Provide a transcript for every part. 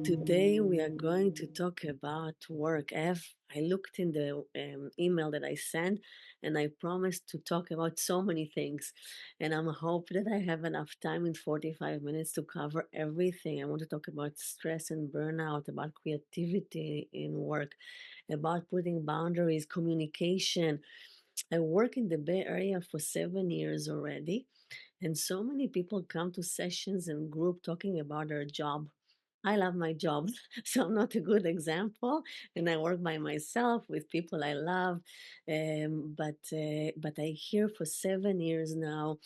Today we are going to talk about work. I looked in the email that I sent, and I promised to talk about so many things. And I'm hope that I have enough time in 45 minutes to cover everything. I want to talk about stress and burnout, about creativity in work, about putting boundaries, communication. I work in the Bay Area for 7 years already, and so many people come to sessions and group talking about their job. I love my job, so I'm not a good example, and I work by myself with people I love. But I hear for 7 years now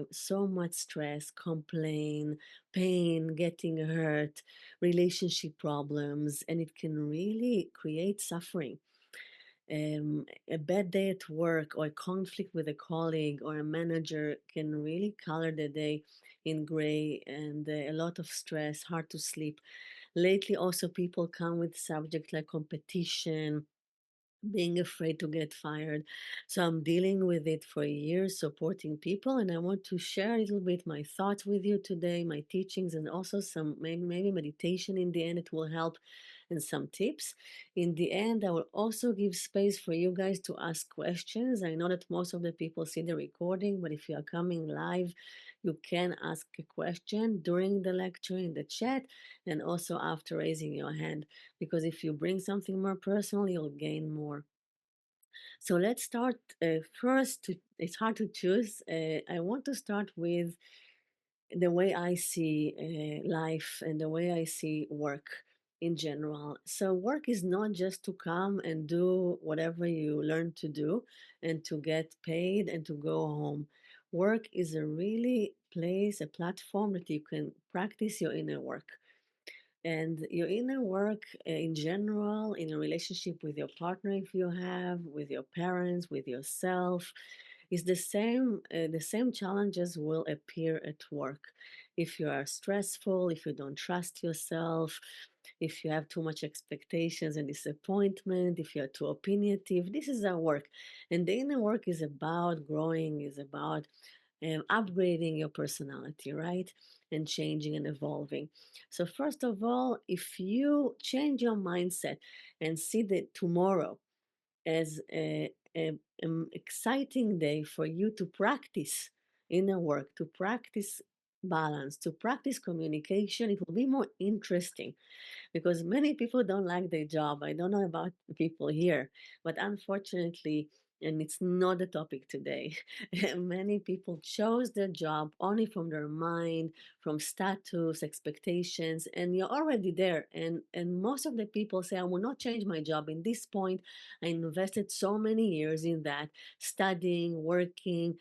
so much stress, complain, pain, getting hurt, relationship problems, and it can really create suffering. A bad day at work or a conflict with a colleague or a manager can really color the day in gray, and a lot of stress, hard to sleep. Lately, also, people come with subjects like competition, being afraid to get fired. So I'm dealing with it for years, supporting people, and I want to share a little bit my thoughts with you today, my teachings, and also some maybe meditation in the end. It will help, and some tips. In the end, I will also give space for you guys to ask questions. I know that most of the people see the recording, but if you are coming live, you can ask a question during the lecture in the chat and also after raising your hand, because if you bring something more personal, you'll gain more. So let's start first. It's hard to choose. I want to start with the way I see life and the way I see work in general. So, work is not just to come and do whatever you learn to do and to get paid and to go home. Work is a really place, a platform that you can practice your inner work. And your inner work in general, in a relationship with your partner, if you have, with your parents, with yourself, is the same. The same challenges will appear at work. If you are stressful, if you don't trust yourself, if you have too much expectations and disappointment, if you're too opinionative, this is our work. And the inner work is about growing, is about upgrading your personality, right? And changing and evolving. So, first of all, if you change your mindset and see that tomorrow as an exciting day for you to practice inner work, to practice balance, to practice communication, it will be more interesting because many people don't like their job. I don't know about the people here, but unfortunately, and it's not the topic today, many people chose their job only from their mind, from status, expectations, and you're already there. And most of the people say, I will not change my job in this point. I invested so many years in that, studying, working.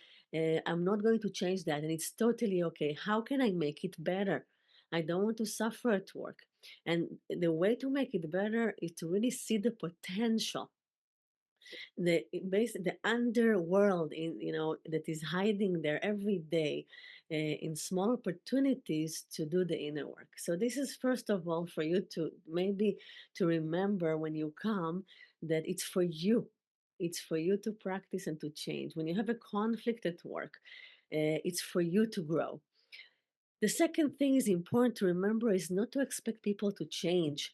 I'm not going to change that. And it's totally okay. How can I make it better? I don't want to suffer at work. And the way to make it better is to really see the potential, the underworld in that is hiding there every day, in small opportunities to do the inner work. So this is first of all for you to maybe to remember when you come that it's for you. It's for you to practice and to change. When you have a conflict at work, it's for you to grow. The second thing is important to remember is not to expect people to change.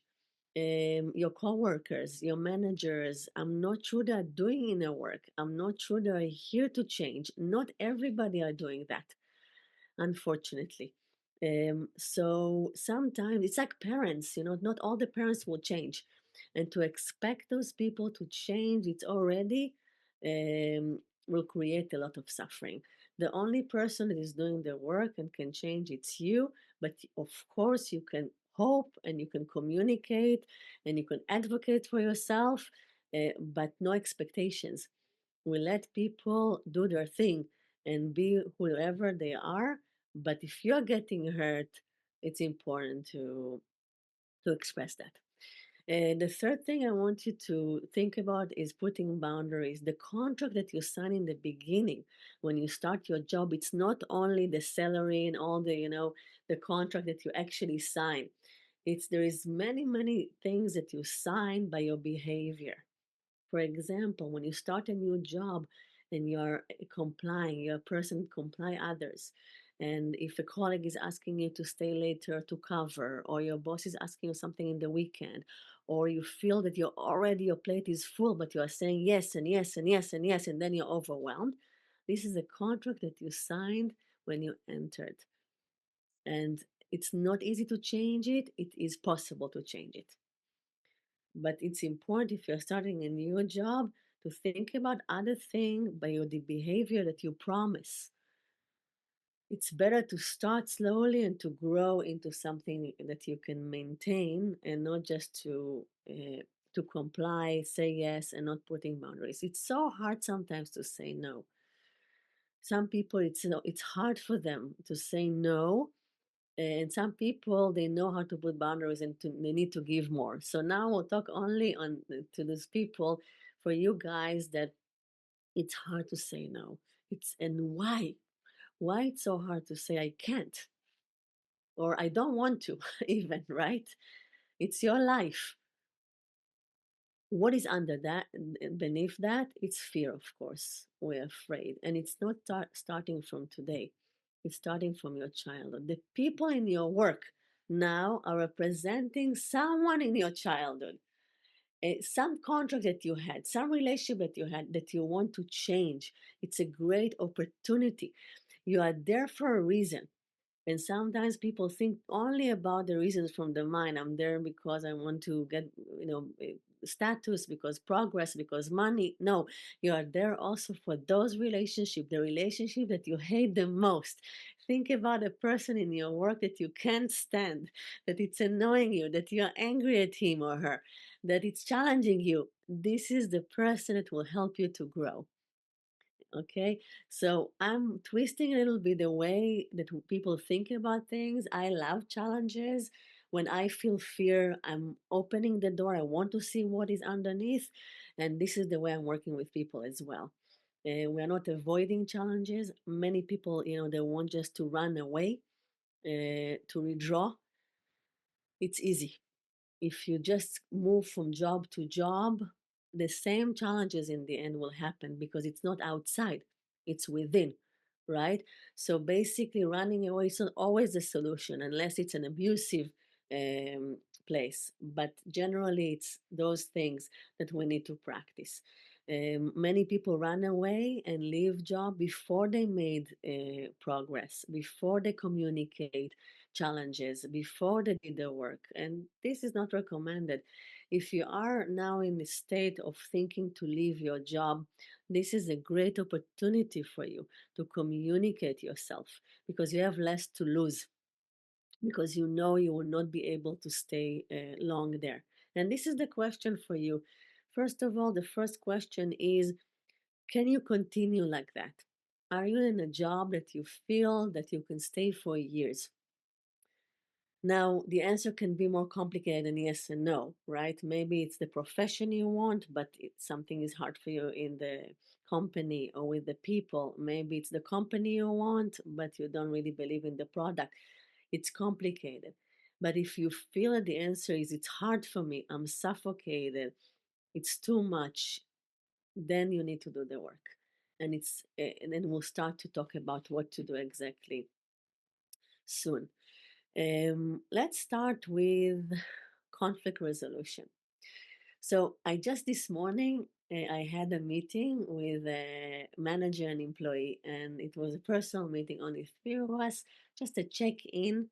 Your coworkers, your managers, I'm not sure they're doing inner work. I'm not sure they're here to change. Not everybody are doing that, unfortunately. So sometimes it's like parents, not all the parents will change. And to expect those people to change, it's already will create a lot of suffering. The only person that is doing the work and can change, it's you. But of course, you can hope and you can communicate and you can advocate for yourself, but no expectations. We let people do their thing and be whoever they are. But if you're getting hurt, it's important to express that. And the third thing I want you to think about is putting boundaries. The contract that you sign in the beginning, when you start your job, it's not only the salary and all the contract that you actually sign. It's there is many things that you sign by your behavior. For example, when you start a new job and you're complying, you're a person comply others. And if a colleague is asking you to stay later to cover, or your boss is asking you something in the weekend, or you feel that you're already, your plate is full, but you are saying yes and yes and yes and yes, and then you're overwhelmed. This is a contract that you signed when you entered. And it's not easy to change it. It is possible to change it. But it's important if you're starting a new job to think about other things by your the behavior that you promise. It's better to start slowly and to grow into something that you can maintain, and not just to comply, say yes, and not putting boundaries. It's so hard sometimes to say no. Some people, it's hard for them to say no, and some people, they know how to put boundaries, and they need to give more. So now we'll talk only on to those people, for you guys, that it's hard to say no. It's and why it's so hard to say I can't, or I don't want to, even, right? It's your life. What is under that, beneath that? It's fear, of course. We're afraid. And it's not starting from today, it's starting from your childhood. The people in your work now are representing someone in your childhood. Some contract that you had, some relationship that you had that you want to change. It's a great opportunity. You are there for a reason. And sometimes people think only about the reasons from the mind. I'm there because I want to get, status, because progress, because money. No, you are there also for those relationships, the relationship that you hate the most. Think about a person in your work that you can't stand, that it's annoying you, that you are angry at him or her, that it's challenging you. This is the person that will help you to grow. Okay, so I'm twisting a little bit the way that people think about things. I love challenges. When I feel fear, I'm opening the door. I want to see what is underneath, and this is the way I'm working with people as well. We are not avoiding challenges. Many people, they want just to run away, to withdraw. It's easy. If you just move from job to job, the same challenges in the end will happen, because it's not outside, it's within, right? So basically, running away is not always the solution, unless it's an abusive um, place. But generally, it's those things that we need to practice. Many people run away and leave job before they made progress, before they communicate challenges, before they did their work. And this is not recommended. If you are now in the state of thinking to leave your job, this is a great opportunity for you to communicate yourself, because you have less to lose, because you know you will not be able to stay long there. And this is the question for you. First of all, the first question is, can you continue like that? Are you in a job that you feel that you can stay for years? Now, the answer can be more complicated than yes and no, right? Maybe it's the profession you want, but something is hard for you in the company or with the people. Maybe it's the company you want, but you don't really believe in the product. It's complicated. But if you feel that the answer is, it's hard for me, I'm suffocated, it's too much, then you need to do the work. And then we'll start to talk about what to do exactly soon. Let's start with conflict resolution. So I just this morning, I had a meeting with a manager and employee, and it was a personal meeting, only three of us, just a check-in.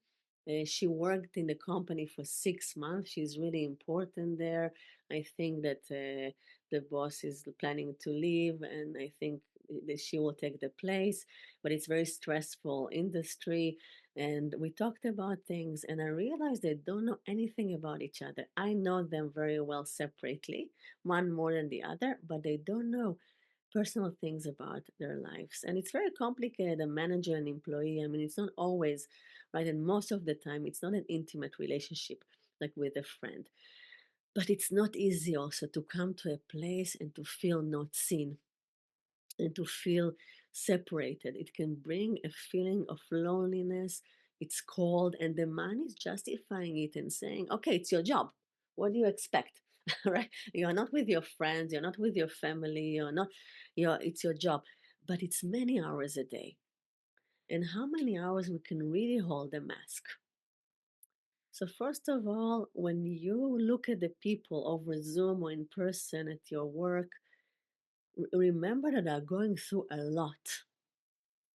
She worked in the company for 6 months. She's really important there. I think that the boss is planning to leave, and I think that she will take the place. But it's very stressful industry, and we talked about things, and I realized they don't know anything about each other. I know them very well separately, one more than the other, but they don't know personal things about their lives. And it's very complicated, a manager and employee. I mean, it's not always right, and most of the time it's not an intimate relationship like with a friend. But it's not easy also to come to a place and to feel not seen and to feel separated. It can bring a feeling of loneliness. It's cold, and the man is justifying it and saying, okay, it's your job. What do you expect? Right? You're not with your friends, you're not with your family, it's your job. But it's many hours a day. and how many hours we can really hold a mask. So, first of all, when you look at the people over Zoom or in person at your work, remember that they're going through a lot.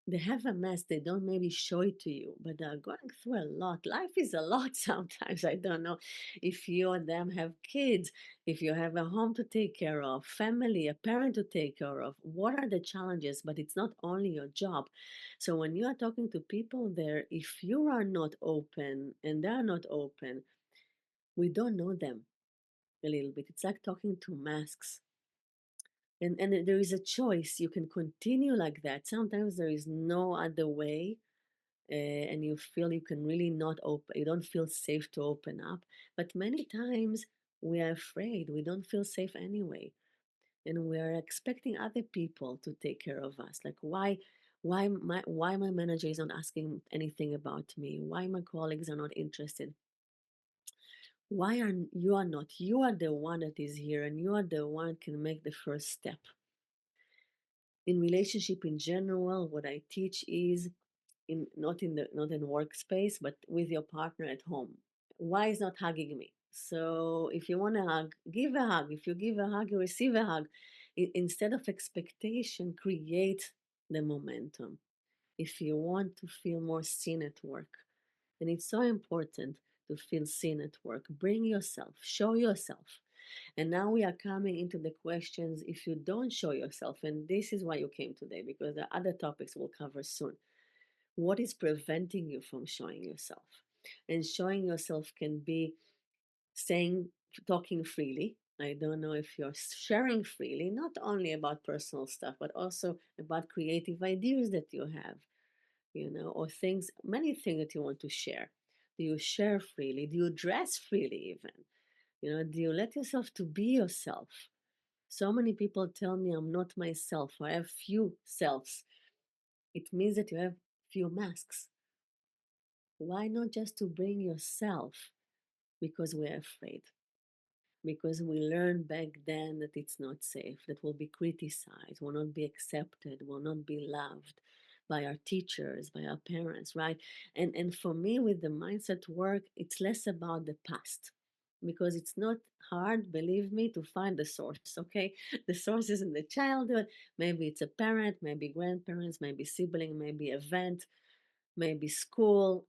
They have a mess, they don't maybe show it to you, but they're going through a lot. Life is a lot sometimes. I don't know if you and them have kids, if you have a home to take care of, family, a parent to take care of. What are the challenges? But it's not only your job. So when you are talking to people there, if you are not open and they are not open, we don't know them a little bit. It's like talking to masks. And there is a choice. You can continue like that. Sometimes there is no other way, and you feel you can really not open, you don't feel safe to open up. But many times we are afraid, we don't feel safe anyway, and we are expecting other people to take care of us. Like why my manager is not asking anything about me? Why my colleagues are not interested? Why are not? You are the one that is here, and you are the one can make the first step. In relationship in general, what I teach is in not in workspace, but with your partner at home. Why is not hugging me? So if you want to hug, give a hug. If you give a hug, you receive a hug. Instead of expectation, create the momentum. If you want to feel more seen at work, and it's so important to feel seen at work, bring yourself, show yourself. And now we are coming into the questions if you don't show yourself, and this is why you came today, because the other topics we'll cover soon. What is preventing you from showing yourself? And showing yourself can be saying, talking freely. I don't know if you're sharing freely, not only about personal stuff, but also about creative ideas that you have, or things, many things that you want to share. Do you share freely? Do you dress freely even? Do you let yourself to be yourself? So many people tell me I'm not myself, or I have few selves. It means that you have few masks. Why not just to bring yourself? Because we're afraid. Because we learned back then that it's not safe, that we'll be criticized, will not be accepted, will not be loved by our teachers, by our parents, right? And for me, with the mindset work, it's less about the past. Because it's not hard, believe me, to find the source, okay? The source is in the childhood. Maybe it's a parent, maybe grandparents, maybe sibling, maybe event, maybe school.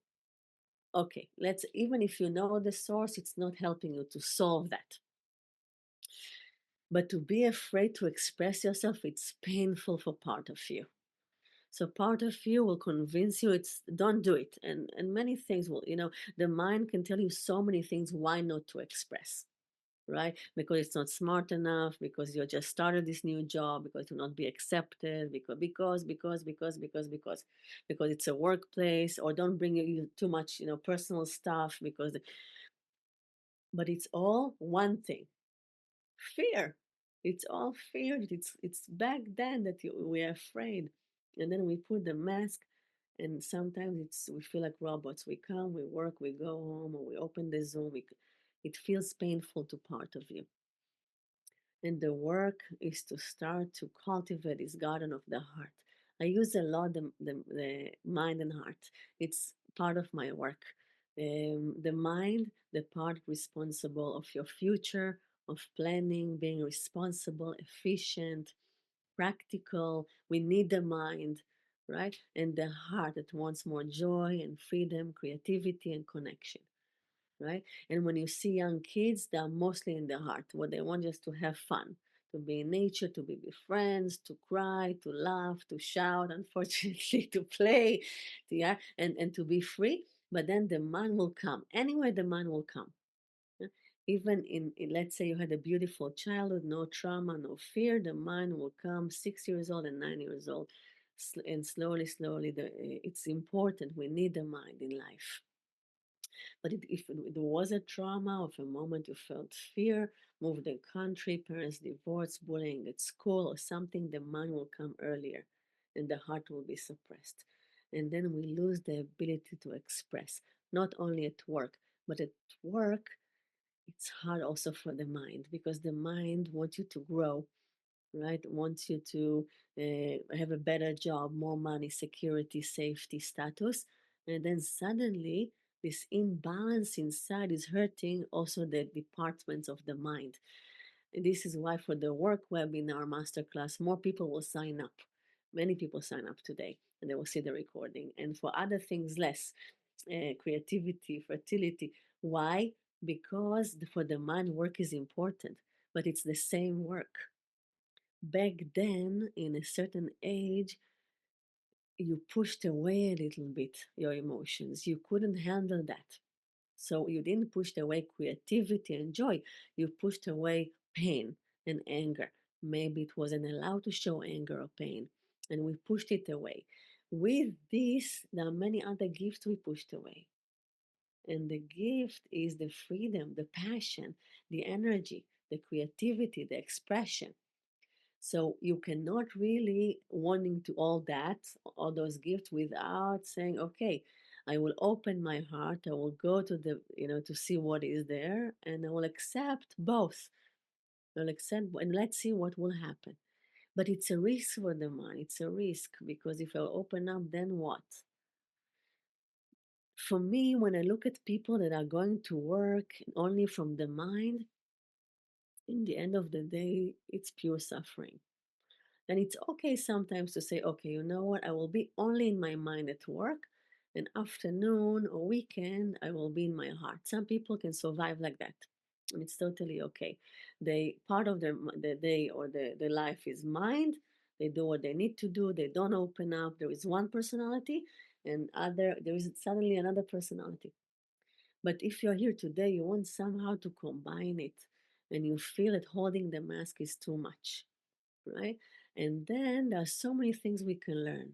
Okay, let's, even if you know the source, it's not helping you to solve that. But to be afraid to express yourself, it's painful for part of you. So part of you will convince you it's don't do it. And many things will, the mind can tell you so many things why not to express, right? Because it's not smart enough, because you just started this new job, because to not be accepted, because it's a workplace, or don't bring you too much, personal stuff, but it's all one thing. Fear. It's all fear. It's back then that we're afraid, and then we put the mask, and sometimes we feel like robots. We come, we work, we go home, or we open the Zoom. It feels painful to part of you. And the work is to start to cultivate this garden of the heart. I use a lot the mind and heart. It's part of my work. The mind, the part responsible of your future, of planning, being responsible, efficient, practical. We need the mind, right? And the heart that wants more joy and freedom, creativity, and connection, right? And when you see young kids, they are mostly in the heart. What they want is to have fun, to be in nature, to be with friends, to cry, to laugh, to shout, unfortunately, to play, yeah, and to be free. But then the mind will come. Anyway, the mind will come. Yeah? Even let's say you had a beautiful childhood, no trauma, no fear, the mind will come 6 years old and 9 years old. And slowly, slowly, it's important. We need the mind in life. But if there was a trauma of a moment you felt fear, moved the country, parents divorce, bullying at school or something, the mind will come earlier and the heart will be suppressed. And then we lose the ability to express, not only at work, but at work, it's hard also for the mind because the mind wants you to grow. right? Wants you to have a better job, more money, security, safety, status. And then suddenly, this imbalance inside is hurting also the departments of the mind. And this is why for the work webinar masterclass, more people will sign up. Many people sign up today and they will see the recording. And for other things, less creativity, fertility. Why? Because for the mind, work is important, but it's the same work. Back then, in a certain age, you pushed away a little bit your emotions. You couldn't handle that. So you didn't push away creativity and joy. You pushed away pain and anger. Maybe it wasn't allowed to show anger or pain, and we pushed it away. With this, there are many other gifts we pushed away. And the gift is the freedom, the passion, the energy, the creativity, the expression. So you cannot really wanting to all that, all those gifts without saying, okay, I will open my heart, I will go to the, to see what is there, and I will accept both. I'll accept, and let's see what will happen. But it's a risk for the mind. It's a risk because if I open up, then what? For me, when I look at people that are going to work only from the mind, in the end of the day, it's pure suffering. And it's okay sometimes to say, okay, you know what, I will be only in my mind at work, and afternoon or weekend, I will be in my heart. Some people can survive like that. And it's totally okay. They part of the day or the life is mind. They do what they need to do. They don't open up. There is one personality, and there is suddenly another personality. But if you're here today, you want somehow to combine it, and you feel that holding the mask is too much, right? And then there are so many things we can learn.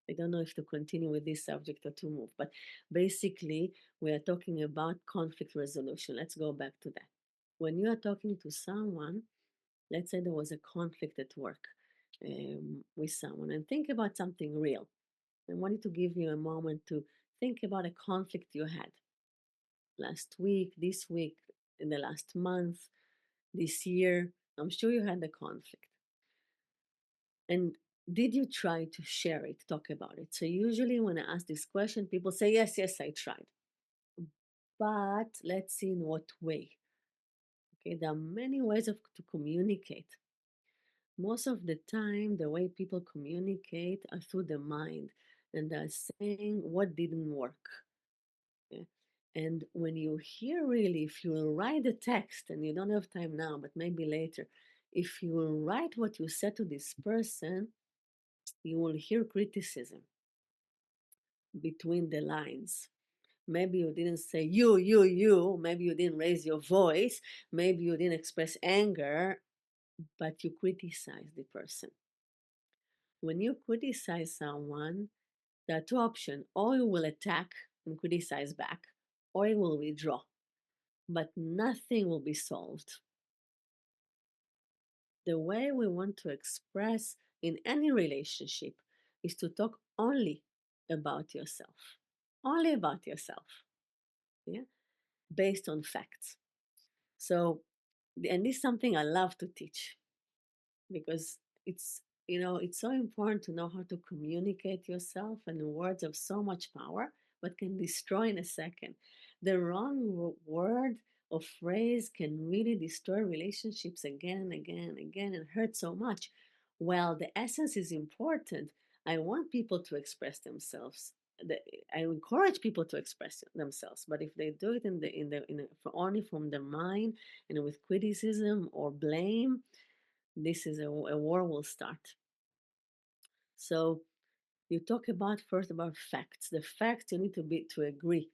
I don't know if to continue with this subject or to move, but basically, we are talking about conflict resolution. Let's go back to that. When you are talking to someone, let's say there was a conflict at work with someone, and think about something real. I wanted to give you a moment to think about a conflict you had last week, this week, in the last month, this year. I'm sure you had a conflict. And did you try to share it, talk about it? So usually when I ask this question, people say, yes, yes, I tried. But let's see in what way. Okay, there are many ways to communicate. Most of the time, the way people communicate are through the mind, and they're saying what didn't work. Okay? And when you hear really, if you will write the text, and you don't have time now, but maybe later, if you will write what you said to this person, you will hear criticism between the lines. Maybe you didn't say you, maybe you didn't raise your voice, maybe you didn't express anger, but you criticize the person. When you criticize someone, there are two options: or you will attack and criticize back, or you will withdraw, but nothing will be solved. The way we want to express in any relationship is to talk only about yourself, only about yourself, yeah, based on facts. So, and this is something I love to teach because it's so important to know how to communicate yourself, and words have so much power but can destroy in a second. The wrong word or phrase can really destroy relationships again and again and again and hurt so much. Well, the essence is important. I want people to express themselves. the, I encourage people to express themselves, but if they do it only from their mind and with criticism or blame, this is a war will start. So you talk about first about facts. The facts you need to agree.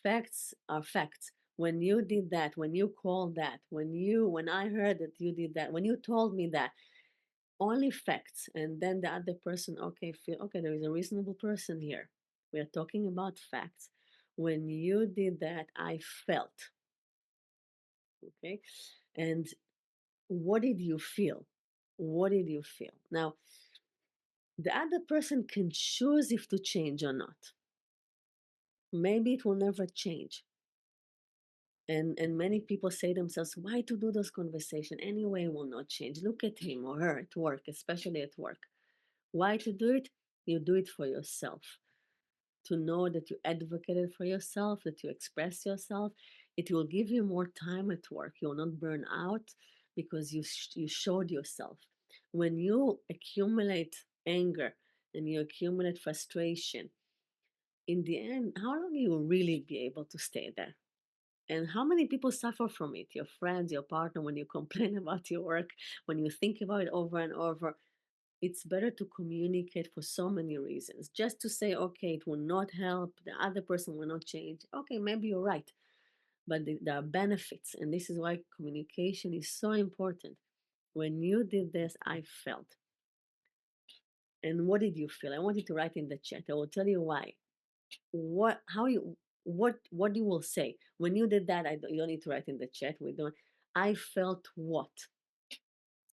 Facts are facts. When you did that, when you called that, when I heard that you did that, when you told me that, only facts. And then the other person, okay, feel okay, there is a reasonable person here. We are talking about facts. When you did that, I felt. Okay. And what did you feel? What did you feel? Now, the other person can choose if to change or not. Maybe it will never change. And many people say themselves, why to do those conversation anyway will not change. Look at him or her at work, especially at work. Why to do it? You do it for yourself, to know that you advocated for yourself, that you express yourself. It will give you more time at work. You will not burn out because you showed yourself. When you accumulate anger and you accumulate frustration, in the end, how long you will really be able to stay there? And how many people suffer from it? Your friends, your partner, when you complain about your work, when you think about it over and over, it's better to communicate for so many reasons. Just to say, okay, it will not help, the other person will not change. Okay, maybe you're right. But there are benefits. And this is why communication is so important. When you did this, I felt. And what did you feel? I want you to write in the chat. I will tell you why. What you will say when you did that. You don't need to write in the chat. We don't. I felt what?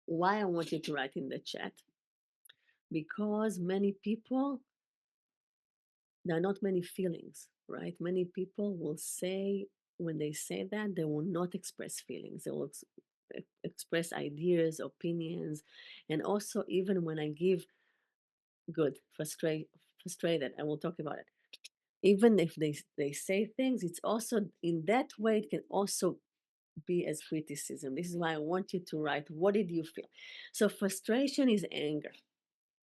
Why I want you to write in the chat? Because many people, there are not many feelings, right? Many people will say, when they say that, they will not express feelings. They will express ideas, opinions, and also even when I give good, frustrated, I will talk about it. Even if they say things, it's also in that way. It can also be as criticism. This is why I want you to write. What did you feel? So frustration is anger,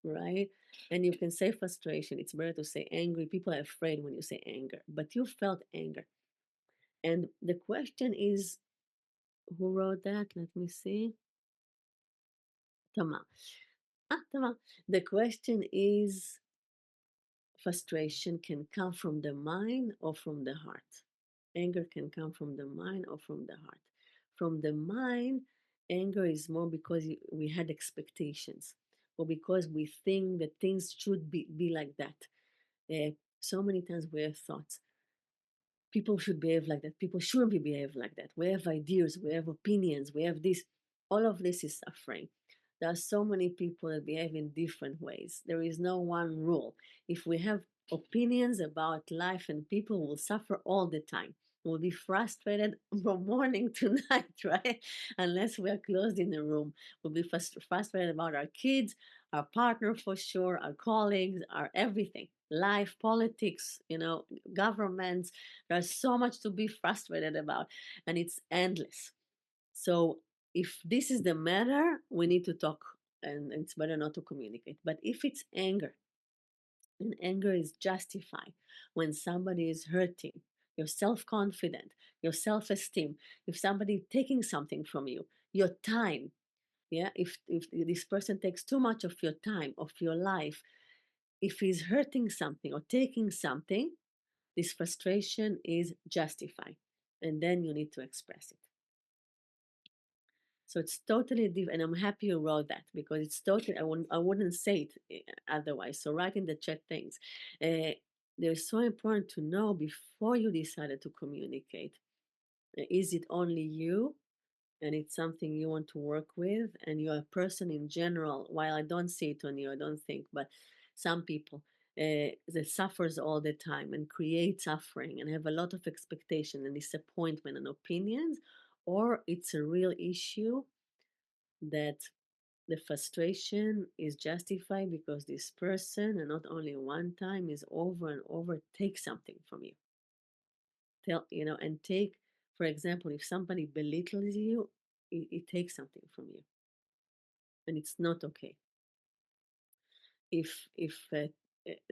right? And you can say frustration. It's better to say angry. People are afraid when you say anger, but you felt anger. And the question is, who wrote that? Let me see. Tama. Tama. The question is, frustration can come from the mind or from the heart. Anger can come from the mind or from the heart. From the mind, anger is more because we had expectations or because we think that things should be like that. So many times we have thoughts, people should behave like that. People shouldn't be behave like that. We have ideas, we have opinions, we have this. All of this is suffering. There are so many people that behave in different ways. There is no one rule. If we have opinions about life and people will suffer all the time. We'll be frustrated from morning to night, right? Unless we are closed in a room. We'll be frustrated about our kids, our partner for sure, our colleagues, our everything. Life, politics, governments. There's so much to be frustrated about, and it's endless. So if this is the matter, we need to talk, and it's better not to communicate. But if it's anger, and anger is justified when somebody is hurting your self-confidence, your self-esteem, if somebody taking something from you, your time, yeah, if this person takes too much of your time, of your life, if he's hurting something or taking something, this frustration is justified. And then you need to express it. So it's totally different. And I'm happy you wrote that because it's totally, I wouldn't say it otherwise. So write in the chat things. They're so important to know before you decided to communicate. Is it only you? And it's something you want to work with, and you're a person in general, while I don't see it on you, I don't think, but some people that suffers all the time and create suffering and have a lot of expectation and disappointment and opinions, or it's a real issue that the frustration is justified because this person, and not only one time, is over and over take something from you. And take, for example, if somebody belittles you, it takes something from you, and it's not okay. If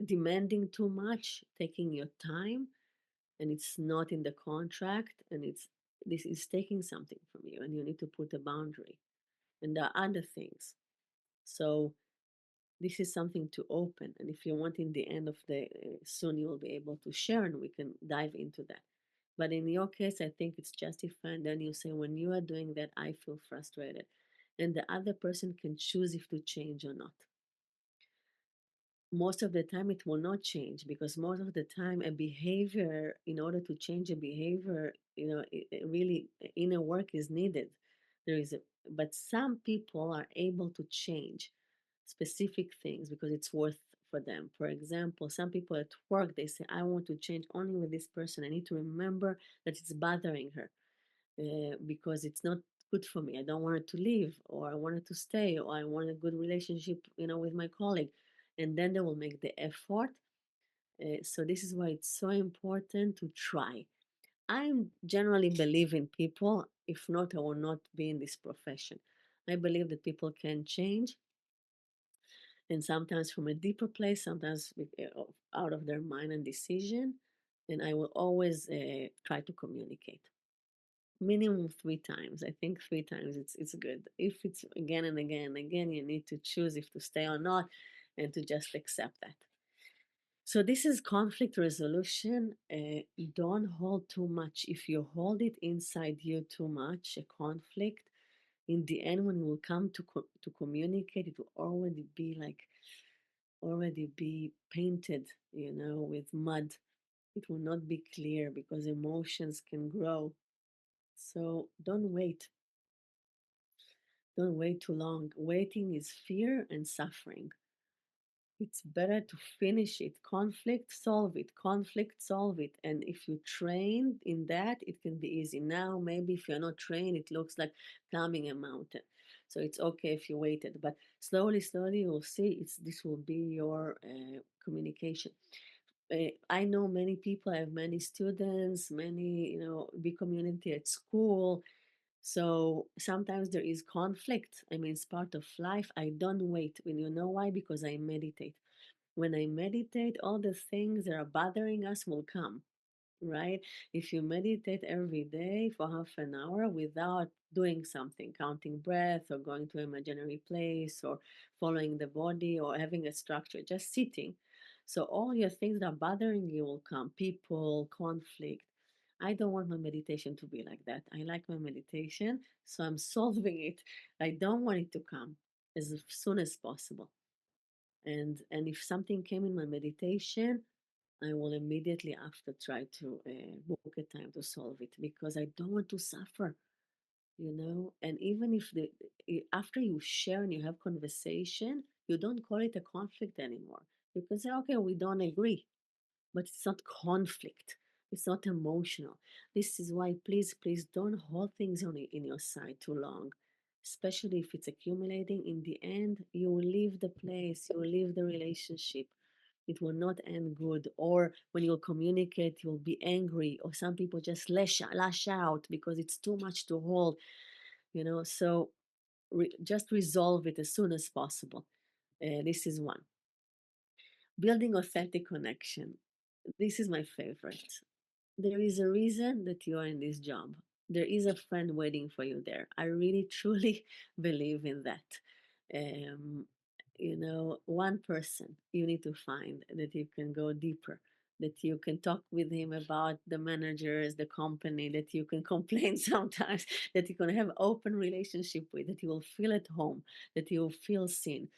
demanding too much, taking your time, and it's not in the contract, and this is taking something from you, and you need to put a boundary. And there are other things. So this is something to open, and if you want, in the end of the soon you will be able to share, and we can dive into that. But in your case, I think it's justified. Then you say, when you are doing that, I feel frustrated, and the other person can choose if to change or not. Most of the time it will not change, because most of the time a behavior, in order to change a behavior, it really inner work is needed. But some people are able to change specific things because it's worth for them. For example, some people at work, they say, I want to change only with this person. I need to remember that it's bothering her because it's not good for me. I don't want her to leave, or I want her to stay, or I want a good relationship, with my colleague. And then they will make the effort. So this is why it's so important to try. I generally believe in people. If not, I will not be in this profession. I believe that people can change, and sometimes from a deeper place, sometimes out of their mind and decision. And I will always try to communicate. Minimum 3 times. I think 3 times it's good. If it's again and again and again, you need to choose if to stay or not, and to just accept that. So this is conflict resolution. Don't hold too much. If you hold it inside you too much, a conflict, in the end, when you will come to communicate, it will already be painted, with mud. It will not be clear because emotions can grow. So don't wait. Don't wait too long. Waiting is fear and suffering. It's better to finish it. Conflict, solve it. Conflict, solve it. And if you train in that, it can be easy. Now, maybe if you're not trained, it looks like climbing a mountain. So it's okay if you waited, but slowly, slowly, you'll see this will be your communication. I know many people. I have many students, many, big community at school. So sometimes there is conflict. I mean, it's part of life. I don't wait. And you know why? Because I meditate. When I meditate, all the things that are bothering us will come, right? If you meditate every day for half an hour without doing something, counting breath or going to an imaginary place or following the body or having a structure, just sitting. So all your things that are bothering you will come, people, conflict. I don't want my meditation to be like that. I like my meditation, so I'm solving it. I don't want it to come as soon as possible. And if something came in my meditation, I will immediately after try to book a time to solve it because I don't want to suffer. And even if after you share and you have conversation, you don't call it a conflict anymore. You can say, okay, we don't agree, but it's not conflict. It's not emotional. This is why, please, please don't hold things in your side too long, especially if it's accumulating. In the end, you will leave the place, you will leave the relationship. It will not end good. Or when you'll communicate, you'll be angry. Or some people just lash out because it's too much to hold. So just resolve it as soon as possible. This is one. Building authentic connection. This is my favorite. There is a reason that you are in this job. There is a friend waiting for you there. I really truly believe in that. Um, one person you need to find that you can go deeper, that you can talk with him about the managers, the company, that you can complain sometimes, that you can have open relationship with, that you will feel at home, that you will feel seen.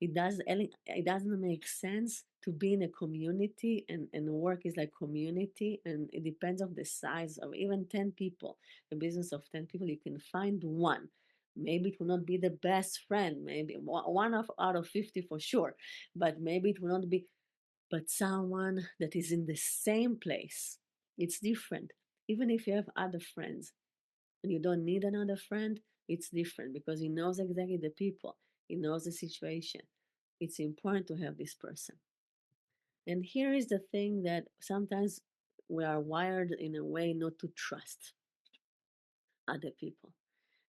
It doesn't make sense to be in a community, and work is like community, and it depends on the size of even 10 people. A business of 10 people, you can find one. Maybe it will not be the best friend, maybe one out of 50 for sure, but maybe it will not be, but someone that is in the same place. It's different. Even if you have other friends and you don't need another friend, it's different because he knows exactly the people, he knows the situation. It's important to have this person. And here is the thing that sometimes we are wired in a way not to trust other people.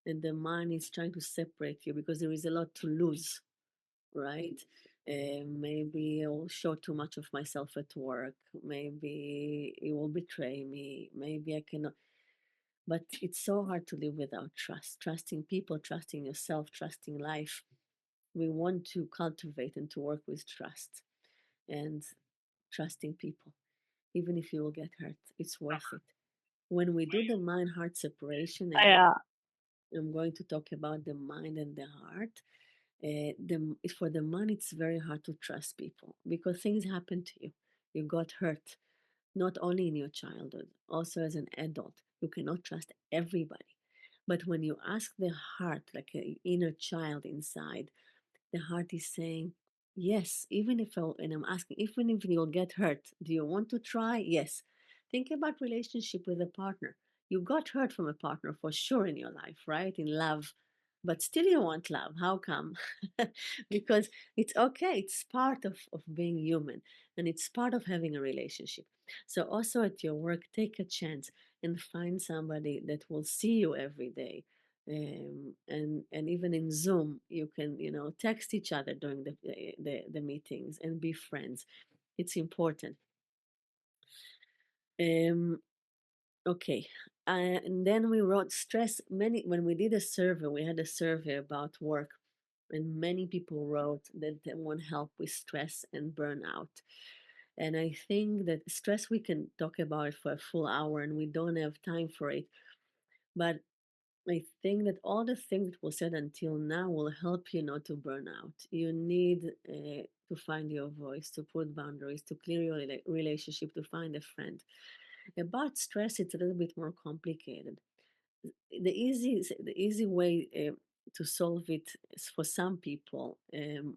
And the mind is trying to separate you because there is a lot to lose, right? Maybe I will show too much of myself at work. Maybe it will betray me. Maybe I cannot. But it's so hard to live without trust. Trusting people, trusting yourself, trusting life. We want to cultivate and to work with trust and trusting people. Even if you will get hurt, it's worth it. When we do the mind heart separation, again, Yeah. I'm going to talk about the mind and the heart. For the mind, it's very hard to trust people because things happen to you. You got hurt, not only in your childhood, also as an adult. You cannot trust everybody. But when you ask the heart, like an inner child inside, the heart is saying, Yes, even if and I'm asking, even if you'll get hurt, do you want to try? Yes. Think about relationship with a partner. You got hurt from a partner for sure in your life, right? In love, but still you want love. How come? Because it's okay. It's part of being human, and it's part of having a relationship. So also at your work, take a chance and find somebody that will see you every day, and even in Zoom, you can text each other during the meetings and be friends. It's important. Um, okay, and then we wrote stress. Many when we did a survey, we had a survey about work, and many people wrote that they want help with stress and burnout. And I think that stress we can talk about it for a full hour, and we don't have time for it. But I think that all the things that were said until now will help you not to burn out. You need to find your voice, to put boundaries, to clear your relationship, to find a friend. About stress, it's a little bit more complicated. The easy way to solve it for some people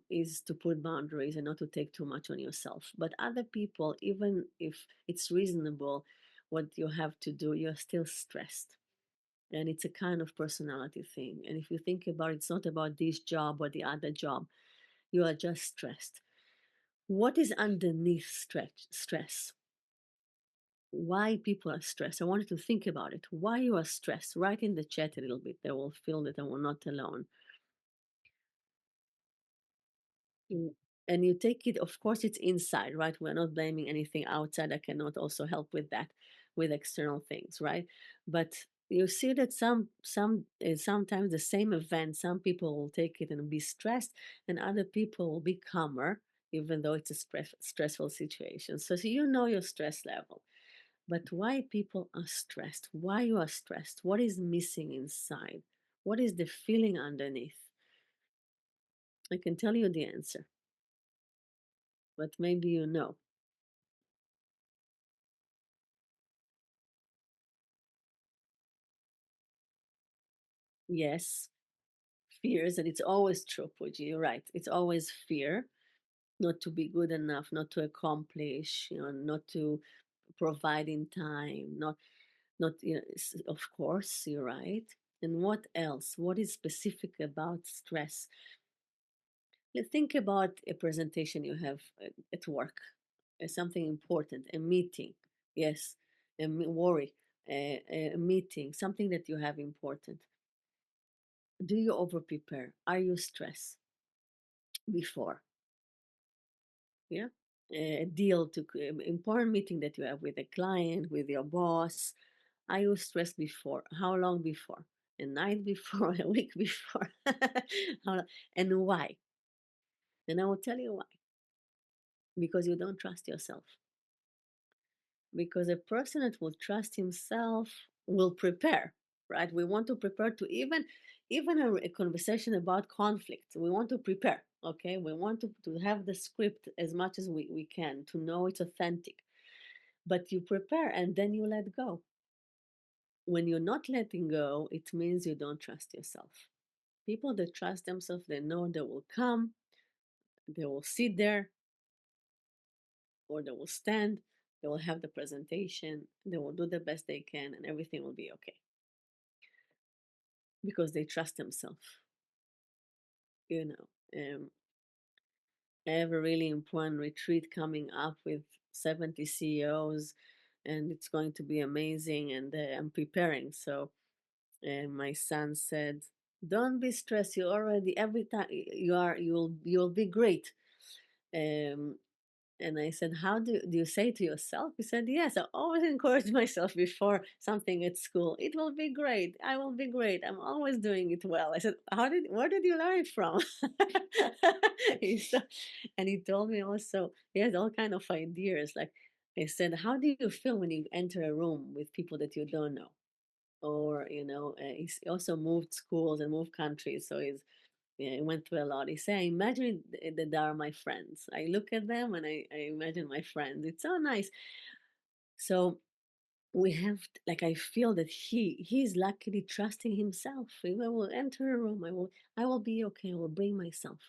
is to put boundaries and not to take too much on yourself. But other people, even if it's reasonable, what you have to do, you're still stressed, and it's a kind of personality thing. And if you think about it, it's not about this job or the other job. You are just stressed. What is underneath stress? Why people are stressed? I wanted to think about it. Why you are stressed? Write in the chat a little bit. They will feel that I will not alone. Mm. And you take it, of course, it's inside, right? We're not blaming anything outside. I cannot also help with that, with external things, right? But you see that sometimes the same event, some people will take it and be stressed, and other people will be calmer, even though it's a stressful situation. So you know your stress level. But why people are stressed? Why you are stressed? What is missing inside? What is the feeling underneath? I can tell you the answer, but maybe you know. Yes, fears, and it's always true, Pooji. You're right. It's always fear not to be good enough, not to accomplish, not to provide in time, not of course, you're right. And what else? What is specific about stress? Let's think about a presentation you have at work, something important, a meeting. Yes, worry, a meeting, something that you have important. Do you over prepare? Are you stressed before? Yeah, a deal to important meeting that you have with a client, with your boss. Are you stressed before? How long before? A night before? A week before? And why? And I will tell you why. Because you don't trust yourself. Because a person that will trust himself will prepare, right? We want to prepare to even a conversation about conflict. We want to prepare, okay? We want to have the script as much as we can to know it's authentic. But you prepare and then you let go. When you're not letting go, it means you don't trust yourself. People that trust themselves, they know they will come, they will sit there, or they will stand, they will have the presentation, they will do the best they can, and everything will be okay because they trust themselves. You know, I have a really important retreat coming up with 70 CEOs, and it's going to be amazing. And I'm preparing. So my son said, "Don't be stressed. You already every time you'll be great." Um, And I said, "How do you say to yourself?" He said, "Yes, I always encourage myself before something at school. It will be great. I will be great. I'm always doing it well." I said, where did you learn it from?" He's and he told me also, he has all kind of ideas. Like I said, "How do you feel when you enter a room with people that you don't know?" Or, he's also moved schools and moved countries. So yeah, I went through a lot. He said, I imagine that they are my friends. I look at them and I imagine my friends. It's so nice. So we have, like, I feel that he's luckily trusting himself. If I will enter a room, I will be okay. I will bring myself.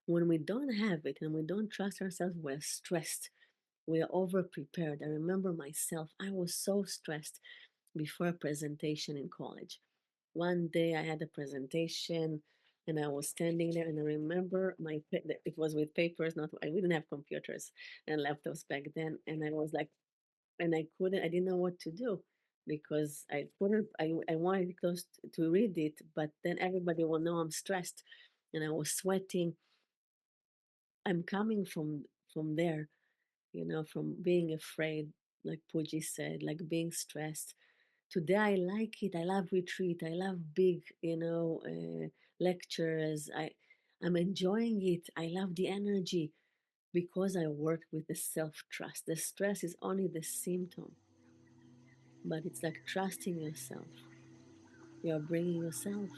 When we don't have it and we don't trust ourselves, we're stressed. We are over prepared. I remember myself, I was so stressed before a presentation in college. One day I had a presentation and I was standing there and I remember it was with papers, not we didn't have computers and laptops back then, and I was like, and I didn't know what to do because I couldn't I wanted close to read it, but then everybody will know I'm stressed and I was sweating. I'm coming from there, from being afraid, like Pooji said, like being stressed. Today I like it. I love retreat. I love big, lectures. I'm enjoying it. I love the energy because I work with the self trust. The stress is only the symptom, but it's like trusting yourself. You're bringing yourself.